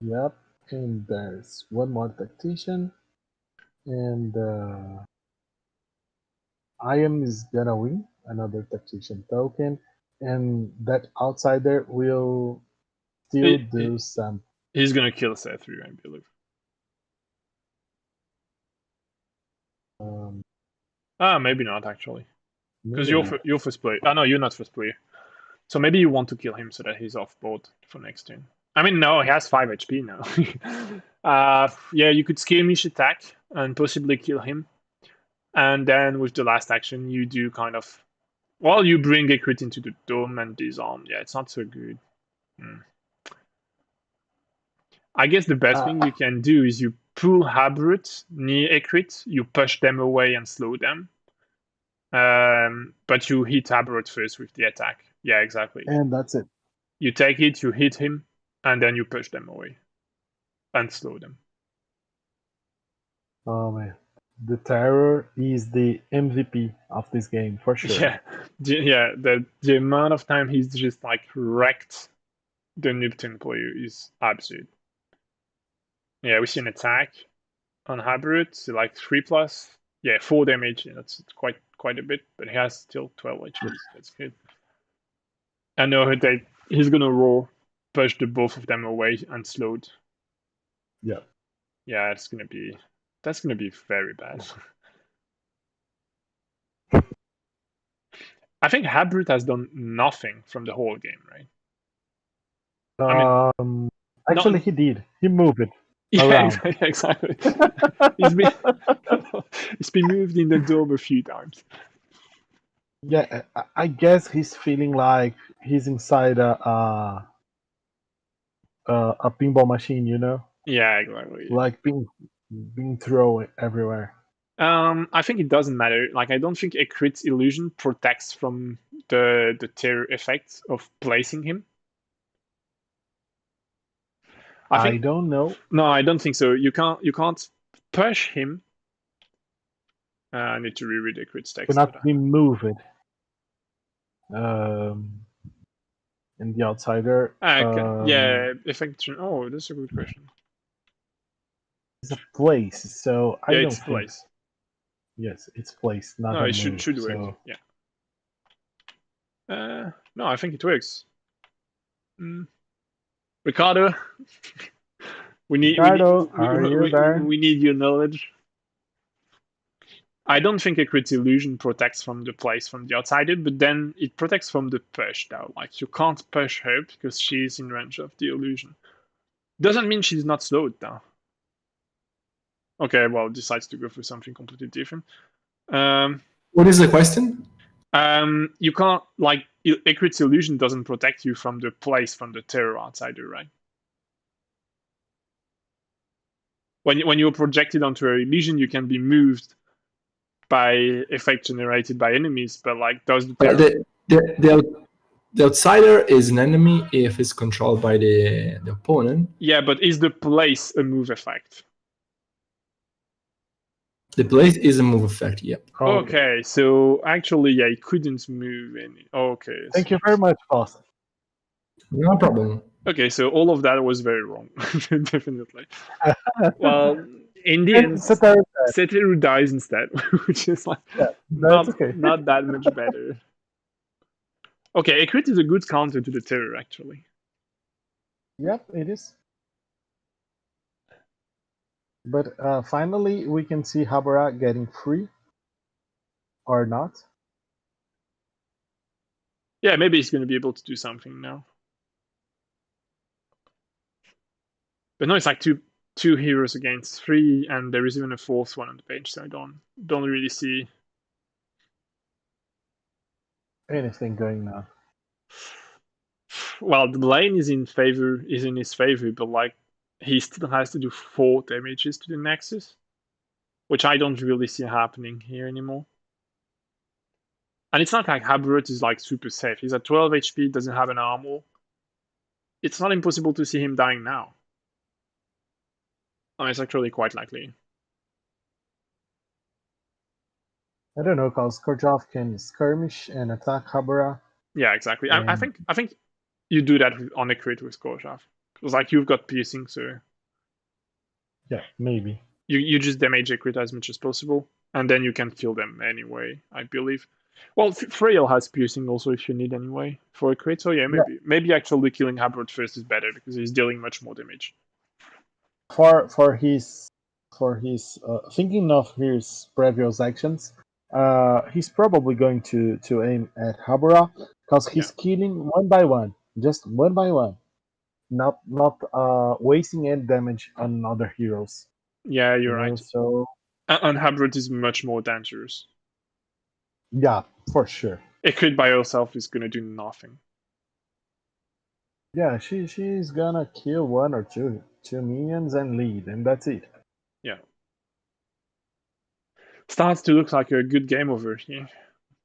S2: Yep. And there's one more tactician, and Iam is gonna win another tactician token, and that outsider will still do some.
S1: He's gonna kill Sethru, I believe.
S2: Um,
S1: Maybe not actually, because
S2: maybe not.
S1: you're first player. No, you're not first player. So maybe you want to kill him so that he's off board for next turn. I mean, no, he has 5 HP now. Yeah, you could skirmish attack and possibly kill him. And then with the last action, you do kind of. Well, you bring a crit into the dome and disarm. Yeah, it's not so good. Hmm. I guess the best thing
S2: Uh,
S1: you can do is you pull Habrut near a crit, you push them away and slow them. But you hit Habrut first with the attack. Yeah, exactly.
S2: and that's it.
S1: You take it, you hit him, and then you push them away and slow them.
S2: Oh man, the terror is the MVP of this game for sure.
S1: Yeah, the amount of time he's just like wrecked the Nipton player is absurd. Yeah, we see an attack on Habrut, so like 3+. Yeah, 4 damage. Yeah, that's quite a bit, but he has still 12 HP. So that's good. I know that he's gonna roar, push the both of them away and slowed.
S2: Yeah.
S1: Yeah, that's gonna be very bad. I think Habrut has done nothing from the whole game, right? I mean,
S2: Actually,
S1: not
S2: he did. He moved it
S1: yeah,
S2: around.
S1: exactly. he's been he's been moved in the dome a few times.
S2: Yeah, I guess he's feeling like he's inside a pinball machine, you know,
S1: Yeah, exactly.
S2: like being thrown everywhere.
S1: I think it doesn't matter. Like, I don't think a crit illusion protects from the terror effect of placing him.
S2: I don't know.
S1: No, I don't think so. You can't push him. I need to reread the crit text for
S2: Cannot
S1: that.
S2: be moved. Um, and the outsider.
S1: Yeah, effect. Oh, that's a good question.
S2: Is a place, so I
S1: Yeah,
S2: don't
S1: it's
S2: think.
S1: place.
S2: Yes, it's place, not
S1: No,
S2: a
S1: it
S2: move.
S1: should work.
S2: So
S1: Yeah. No, I think it works. Ricardo, we need
S2: Ricardo, are you there?
S1: we need your knowledge. I don't think a crit illusion protects from the place from the outsider, but then it protects from the push though. Like, you can't push her because she's in range of the illusion. Doesn't mean she's not slowed though. Okay, well, decides to go for something completely different.
S3: What is the question?
S1: You can't, like, a crit illusion doesn't protect you from the place from the terror outsider, right? When you're projected onto a illusion, you can be moved by effect generated by enemies, but like, does the terror...
S3: The outsider is an enemy if it's controlled by the opponent.
S1: Yeah, but is the place a move effect?
S3: The place is a move effect, yep.
S1: Okay, so actually, yeah, he couldn't move any. Okay.
S2: Thank you very much, boss.
S3: No problem.
S1: Okay, so all of that was very wrong. Definitely. Well, in the end, Setaru dies instead, which is like not that much better. Okay, a crit is a good counter to the terror, actually.
S2: Yep, it is. But finally, we can see Habara getting free, or not.
S1: Yeah, maybe he's going to be able to do something now. But no, it's like two heroes against 3, and there is even a 4th one on the bench, so I don't really see
S2: anything going on.
S1: Well, the lane is in his favor, but like, he still has to do 4 damages to the Nexus, which I don't really see happening here anymore. And it's not like Habrut is like super safe. He's at 12 HP, doesn't have an armor. It's not impossible to see him dying now. I mean, it's actually quite likely.
S2: I don't know, because Korjov can skirmish and attack Habura.
S1: Yeah, exactly. I
S2: And
S1: think you do that on a crit with Korshav. Because like you've got piercing, so
S2: yeah, maybe.
S1: you just damage a crit as much as possible, and then you can kill them anyway, I believe. Well, Frail has piercing also if you need anyway for a crit, so yeah,
S2: Yeah,
S1: maybe actually killing Habrod first is better because he's dealing much more damage.
S2: for his thinking of his previous actions, he's probably going to aim at Habura because
S1: Yeah,
S2: he's killing one by one, just one by one, not wasting any damage on other heroes.
S1: yeah,
S2: You
S1: you're
S2: know,
S1: right.
S2: so
S1: And Habrod is much more dangerous.
S2: yeah, for sure.
S1: A crit by herself is gonna do nothing.
S2: Yeah, she's gonna kill one or two minions and lead, and that's it.
S1: Yeah, starts to look like a good game over here.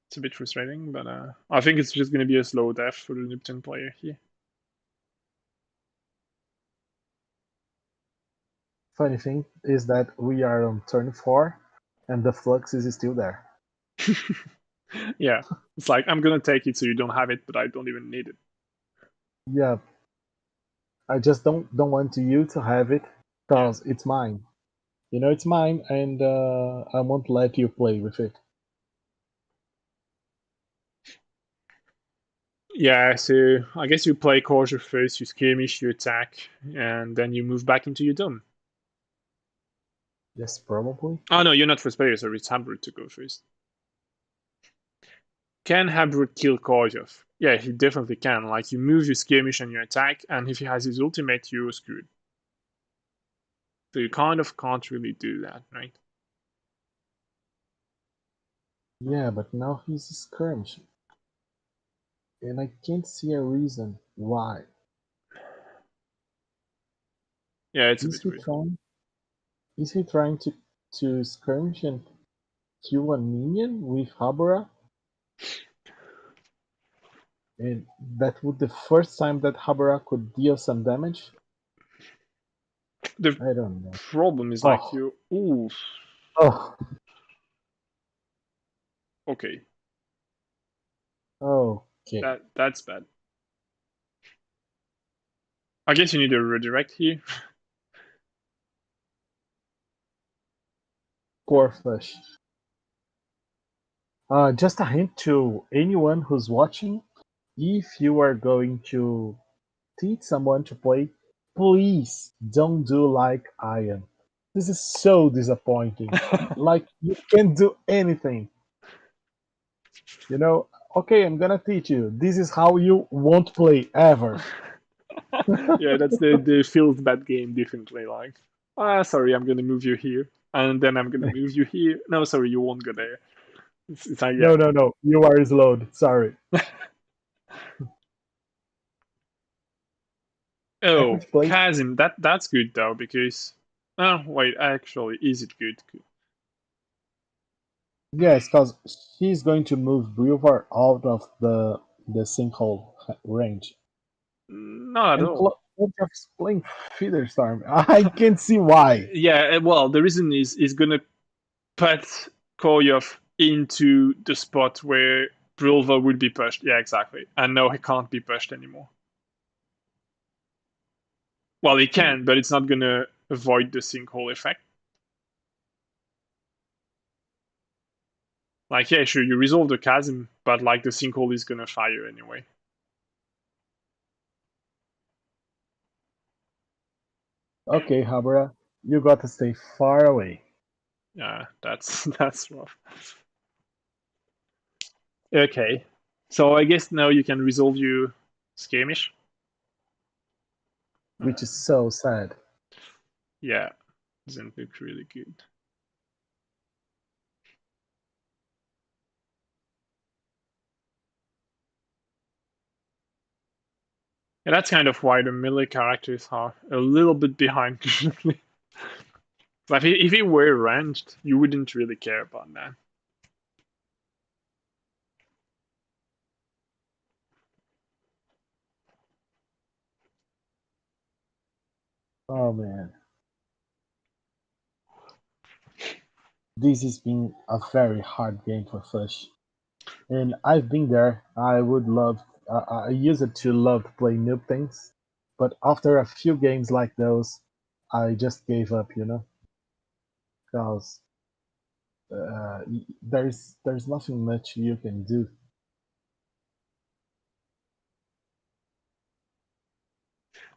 S1: It's a bit frustrating, but I think it's just gonna be a slow death for the Nipton player here.
S2: Funny thing is that we are on turn 4, and the flux is still there.
S1: Yeah, it's like I'm gonna take it so you don't have it, but I don't even need it.
S2: Yeah, I just don't want you to have it
S1: Yeah,
S2: because it's mine. You know, it's mine, and I won't let you play with it.
S1: yeah. So I guess you play Corsair first, you skirmish, you attack, and then you move back into your dome.
S2: Yes, probably.
S1: Oh no, you're not first player, so it's Habrut to go first. Can Habrut kill Korjov? Yeah, he definitely can. Like you move, you skirmish, and you attack, and if he has his ultimate, you're screwed. So you kind of can't really do that, right?
S2: Yeah, but now he's skirmishing, and I can't see a reason why.
S1: Yeah, it's a
S2: Is
S1: bit
S2: he
S1: weird.
S2: trying? Is he trying to skirmish and kill a minion with Habura? And that would the first time that Habura could deal some damage?
S1: The
S2: I don't know.
S1: problem is like
S2: Oh,
S1: you. Ooh,
S2: oh,
S1: okay,
S2: okay.
S1: that's bad. I guess you need a redirect here.
S2: Poor flesh. Just a hint to anyone who's watching: if you are going to teach someone to play, please don't do like I am. This is so disappointing. Like you can't do anything. You know, okay, I'm gonna teach you. This is how you won't play ever.
S1: Yeah, that's the feels bad game differently. Like, sorry, I'm gonna move you here, and then I'm gonna move you here. No, sorry, you won't go there. It's like yeah.
S2: No, no, no. You are slowed. Sorry. At
S1: Oh,
S2: which place?
S1: Kazim, that's good though because. Oh wait, actually, is it good? Good.
S2: Yes, because she's going to move Brewvar out of the sinkhole range.
S1: Not at
S2: And
S1: all.
S2: Cloudcraft's playing Feather Storm. I can't see why.
S1: Yeah, well, the reason is gonna put Koryov into the spot where Brilva would be pushed. Yeah, exactly. And no, he can't be pushed anymore. Well, he
S2: Hmm.
S1: can, but it's not gonna avoid the sinkhole effect. Like, yeah, sure, you resolve the chasm, but like the sinkhole is gonna fire anyway.
S2: Okay, Habra, you got to stay far away.
S1: Yeah, that's that's rough. Okay, so I guess now you can resolve your skirmish.
S2: Which is so sad.
S1: Yeah, doesn't look really good. Yeah, that's kind of why the melee characters are a little bit behind. But if he were ranged, you wouldn't really care about that.
S2: Oh man. this has been a very hard game for Fush. And I've been there. I would love. I used to love to play noob things, but after a few games like those, I just gave up. Because there's nothing much you can do.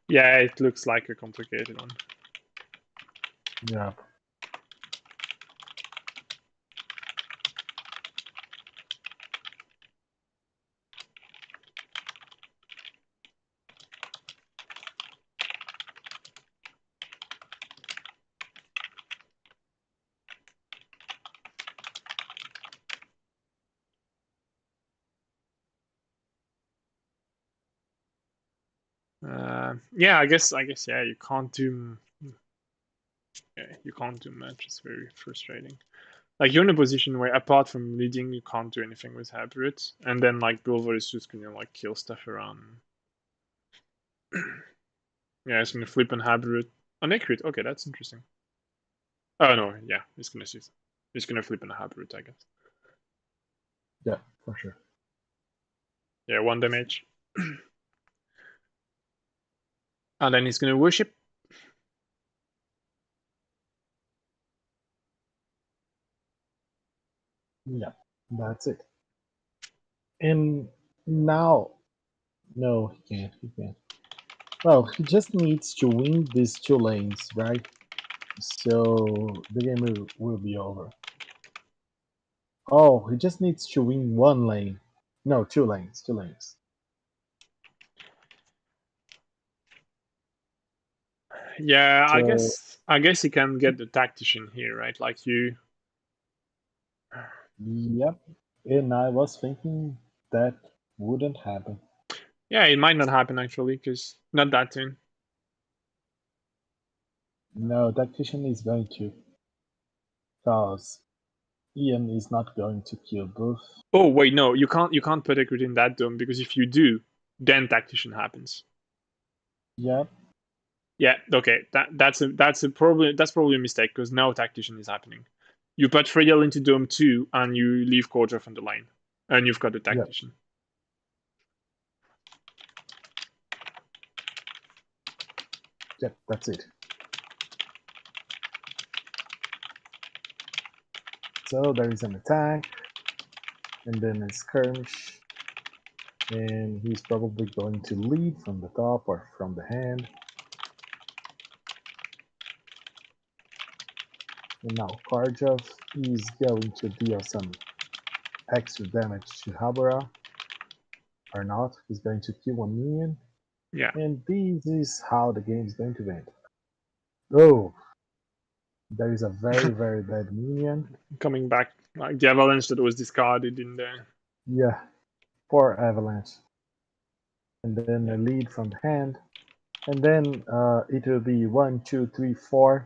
S1: Yeah, it looks like a complicated one.
S2: Yeah.
S1: Yeah, I guess yeah, you can't do much. It's very frustrating. Like you're in a position where apart from leading, you can't do anything with Habit, and then like Bulver is just gonna like kill stuff around. Yeah, it's gonna flip and Habit. Oh, crit. Okay, that's interesting. Oh no, yeah, it's gonna flip and Habit, I guess.
S2: Yeah, for sure.
S1: Yeah, 1 damage. And then he's gonna worship.
S2: Yeah, that's it. And now, no, he can't. He can't. Well, he just needs to win these 2 lanes, right? So the game will be over. Oh, he just needs to win 1 lane. No, 2 lanes. 2 lanes.
S1: Yeah,
S2: So,
S1: I guess he can get the tactician here, right? Like you.
S2: yep. And I was thinking that wouldn't happen.
S1: Yeah, it might not happen actually, because not that soon.
S2: No, tactician is going to. Because Ian is not going to kill both.
S1: Oh wait, no, you can't put a crit in that dome because if you do, then tactician happens.
S2: Yep.
S1: Yeah, okay, that's probably a mistake because now tactician is happening. You put Frediel into dome 2 and you leave Corja from the line, and you've got the tactician.
S2: Yep, that's it. So there is an attack, and then a skirmish, and he's probably going to lead from the top or from the hand. And now Karjov is going to deal some extra damage to Habura. Or not, he's going to kill 1 minion.
S1: Yeah.
S2: And this is how the game is going to end. Oh, there is a very, very bad minion.
S1: Coming back, like the avalanche that was discarded in there.
S2: Yeah, poor avalanche. And then a lead from the hand. And then it will be 1, 2, 3, 4,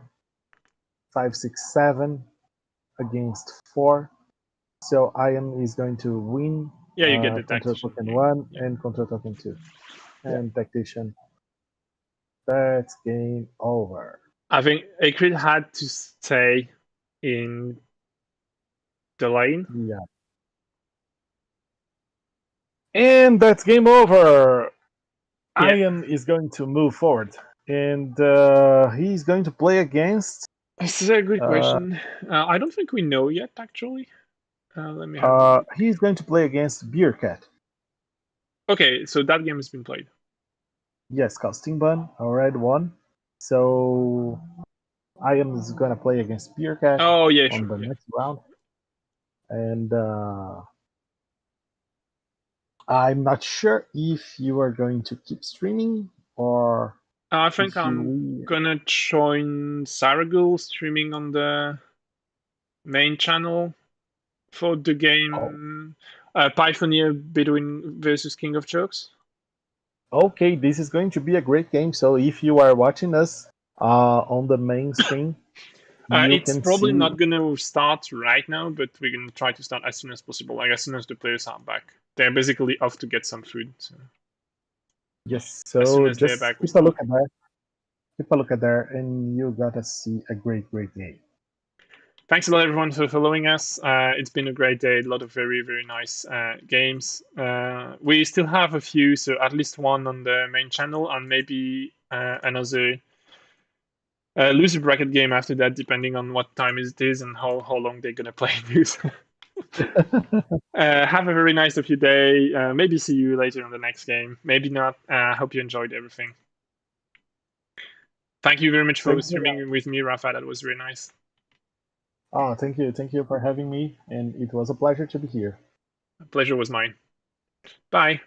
S2: 5, 6, 7 against 4. So Ian is going to win.
S1: Yeah, you get the
S2: Control
S1: tactician.
S2: token
S1: Yeah.
S2: 1
S1: Yeah.
S2: and control token 2. And tactician. That's game over.
S1: I think Akrid had to stay in the lane.
S2: Yeah. And that's game over.
S1: Yeah.
S2: Ian is going to move forward. And he's going to play against.
S1: This is a good question. I don't think we know yet, actually. Let me have a look.
S2: He's going to play against Beercat.
S1: Okay, so that game has been played.
S2: Yes, Steamban already won. So Ian is going to play against Beercat
S1: on
S2: the next round. And I'm not sure if you are going to keep streaming or.
S1: I think I'm gonna join Saragul streaming on the main channel for the game Pythoneer Bedouin versus King of Jokes.
S2: Okay, this is going to be a great game. So if you are watching us on the main stream,
S1: it's probably not gonna start right now, but we're gonna try to start as soon as possible, like as soon as the players are back. They're basically off to get some food. So.
S2: Yes, so just
S1: back,
S2: keep a look at that. Keep a look at there, and you gotta see a great game.
S1: thanks a lot, everyone, for following us. It's been a great day. A lot of very, very nice games. We still have a few, so at least one on the main channel, and maybe another loser bracket game after that, depending on what time it is and how long they're gonna play this. Have a very nice of your day. Maybe see you later on the next game. Maybe not. Hope you enjoyed everything. Thank you very much for streaming with me, Rafa. That was really nice.
S2: Oh, thank you. Thank you for having me. And it was a pleasure to be here.
S1: The pleasure was mine. Bye.